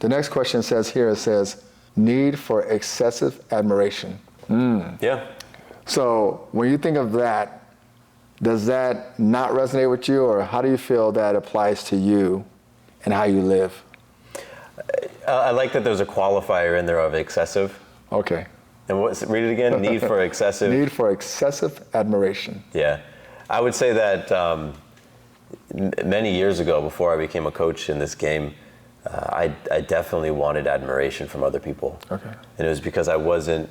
The next question says here, it says, need for excessive admiration. Yeah. So when you think of that, does that not resonate with you, or how do you feel that applies to you and how you live? I like that there's a qualifier in there of excessive. Okay. And read it again. Need for excessive. Need for excessive admiration. Yeah. I would say that many years ago, before I became a coach in this game, I definitely wanted admiration from other people. Okay. And it was because I wasn't,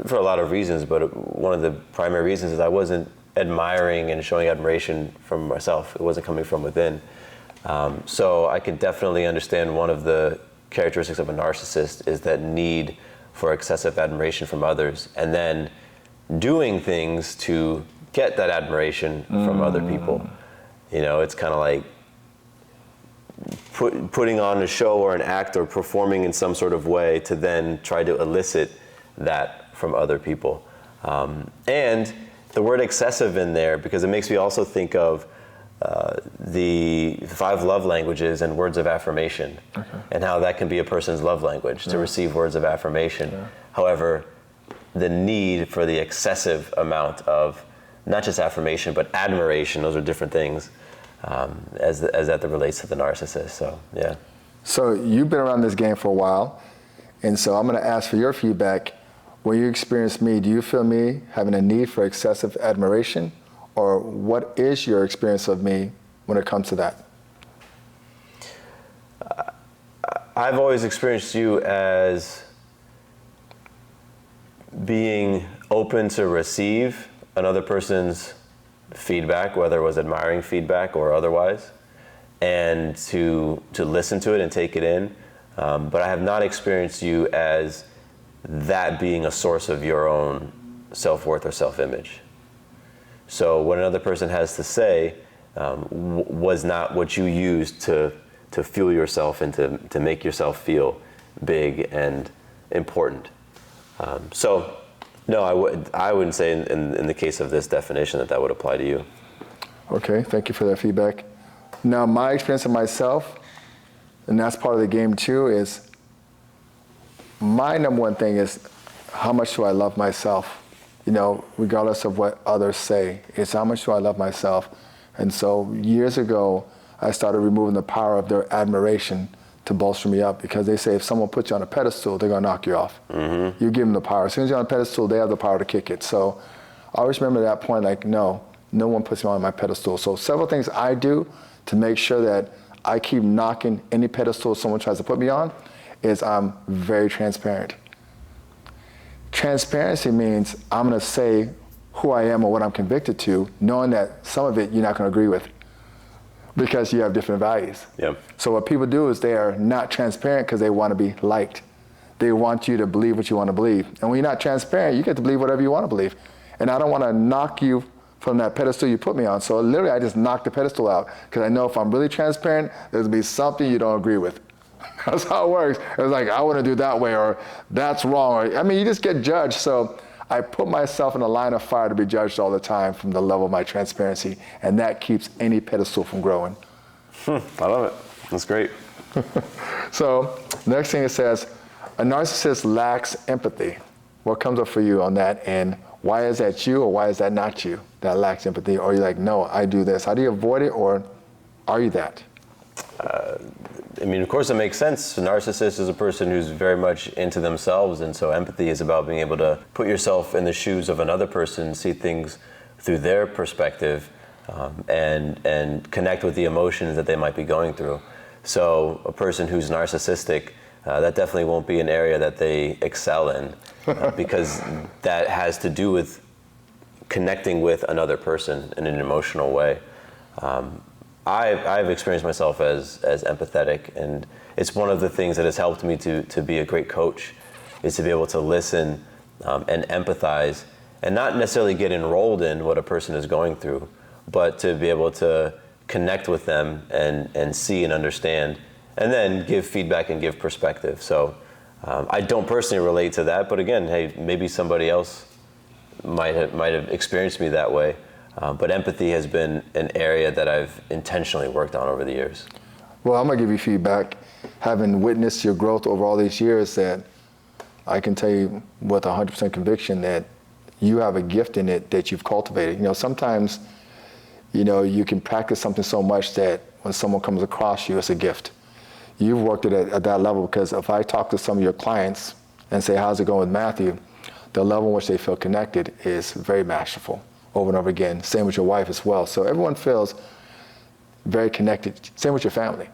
for a lot of reasons, but one of the primary reasons is I wasn't admiring and showing admiration from myself. It wasn't coming from within. So I can definitely understand one of the characteristics of a narcissist is that need for excessive admiration from others, and then doing things to get that admiration from other people. You know, it's kind of like putting on a show or an act or performing in some sort of way to then try to elicit that from other people. And the word excessive in there, because it makes me also think of the 5 love languages and words of affirmation, and how that can be a person's love language, to receive words of affirmation. However, the need for the excessive amount of not just affirmation, but admiration, those are different things, as that relates to the narcissist. So, yeah. So you've been around this game for a while, and so I'm going to ask for your feedback. When you experience me, do you feel me having a need for excessive admiration? Or what is your experience of me when it comes to that? I've always experienced you as being open to receive another person's feedback, whether it was admiring feedback or otherwise, and to listen to it and take it in. But I have not experienced you as that being a source of your own self-worth or self-image. So what another person has to say was not what you used to fuel yourself and to make yourself feel big and important. So no, I wouldn't say in the case of this definition that would apply to you. Okay, thank you for that feedback. Now my experience of myself, and that's part of the game too, is my number one thing is how much do I love myself? You know, regardless of what others say, it's how much do I love myself? And so years ago, I started removing the power of their admiration to bolster me up, because they say if someone puts you on a pedestal, they're gonna knock you off. You give them the power. As soon as you're on a pedestal, they have the power to kick it. So I always remember that point, like, no one puts me on my pedestal. So several things I do to make sure that I keep knocking any pedestal someone tries to put me on is I'm very transparent. Transparency means I'm going to say who I am or what I'm convicted to, knowing that some of it you're not going to agree with because you have different values. Yep. So what people do is they are not transparent because they want to be liked. They want you to believe what you want to believe. And when you're not transparent, you get to believe whatever you want to believe. And I don't want to knock you from that pedestal you put me on. So literally I just knock the pedestal out, because I know if I'm really transparent, there's going to be something you don't agree with. That's how it works. It's like, I want to do that way, or that's wrong. Or, I mean, you just get judged. So I put myself in a line of fire to be judged all the time from the level of my transparency, and that keeps any pedestal from growing. I love it. That's great. So next thing it says, a narcissist lacks empathy. What comes up for you on that, and why is that you, or why is that not you that lacks empathy? Or you're like, no, I do this. How do you avoid it, or are you that? I mean, of course it makes sense. A narcissist is a person who's very much into themselves, and so empathy is about being able to put yourself in the shoes of another person, see things through their perspective, and connect with the emotions that they might be going through. So a person who's narcissistic, that definitely won't be an area that they excel in, because that has to do with connecting with another person in an emotional way. I've experienced myself as empathetic, and it's one of the things that has helped me to be a great coach, is to be able to listen and empathize, and not necessarily get enrolled in what a person is going through, but to be able to connect with them and see and understand, and then give feedback and give perspective. So I don't personally relate to that, but again, hey, maybe somebody else might have experienced me that way. But empathy has been an area that I've intentionally worked on over the years. Well, I'm gonna give you feedback. Having witnessed your growth over all these years, that I can tell you with 100% conviction that you have a gift in it that you've cultivated. You know, sometimes, you know, you can practice something so much that when someone comes across you, it's a gift. You've worked it at that level, because if I talk to some of your clients and say, how's it going with Matthew? The level in which they feel connected is very masterful over and over again. Same with your wife as well. So everyone feels very connected. Same with your family.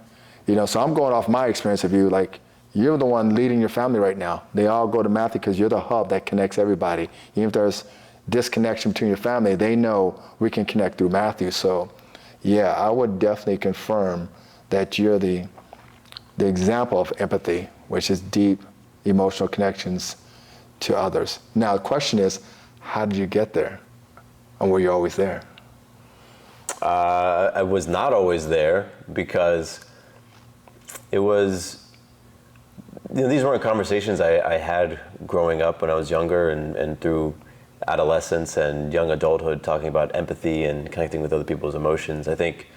You know, so I'm going off my experience of you, like, you're the one leading your family right now. They all go to Matthew because you're the hub that connects everybody. Even if there's disconnection between your family, they know we can connect through Matthew. So yeah, I would definitely confirm that you're the example of empathy, which is deep emotional connections to others. Now the question is, how did you get there? And were you always there? I was not always there, because it was, you know, these weren't conversations I had growing up when I was younger, and through adolescence and young adulthood, talking about empathy and connecting with other people's emotions. I think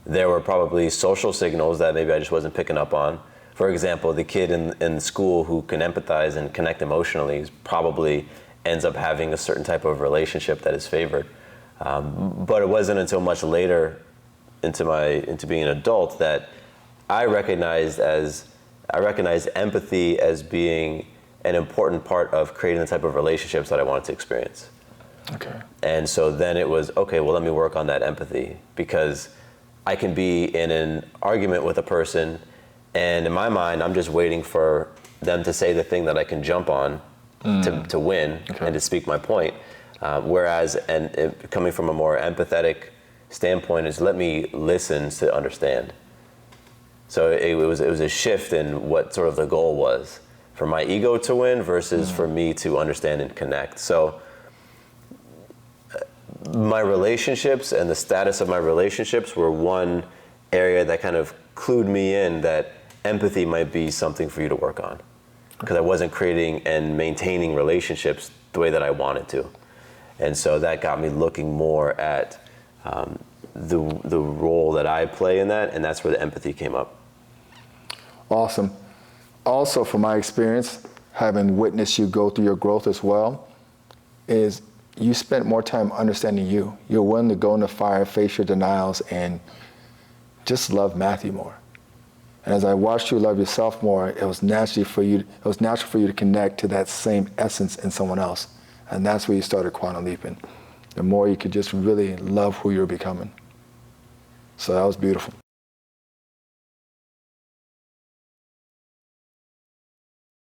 there were probably social signals that maybe I just wasn't picking up on. For example, the kid in school who can empathize and connect emotionally probably ends up having a certain type of relationship that is favored. But it wasn't until much later into being an adult that I recognized empathy as being an important part of creating the type of relationships that I wanted to experience. Okay. And so then it was, okay, well, let me work on that empathy, because I can be in an argument with a person, and in my mind, I'm just waiting for them to say the thing that I can jump on to win, okay, and to speak my point. Whereas, coming from a more empathetic standpoint, is let me listen to understand. So it was a shift in what sort of the goal was, for my ego to win versus for me to understand and connect. So my relationships and the status of my relationships were one area that kind of clued me in that empathy might be something for you to work on, because I wasn't creating and maintaining relationships the way that I wanted to. And so that got me looking more at the role that I play in that, and that's where the empathy came up. Awesome. Also, from my experience, having witnessed you go through your growth as well, is you spent more time understanding you. You're willing to go in the fire, face your denials, and just love Matthew more. And as I watched you love yourself more, it was natural for you to connect to that same essence in someone else. And that's where you started quantum leaping. The more you could just really love who you're becoming. So that was beautiful.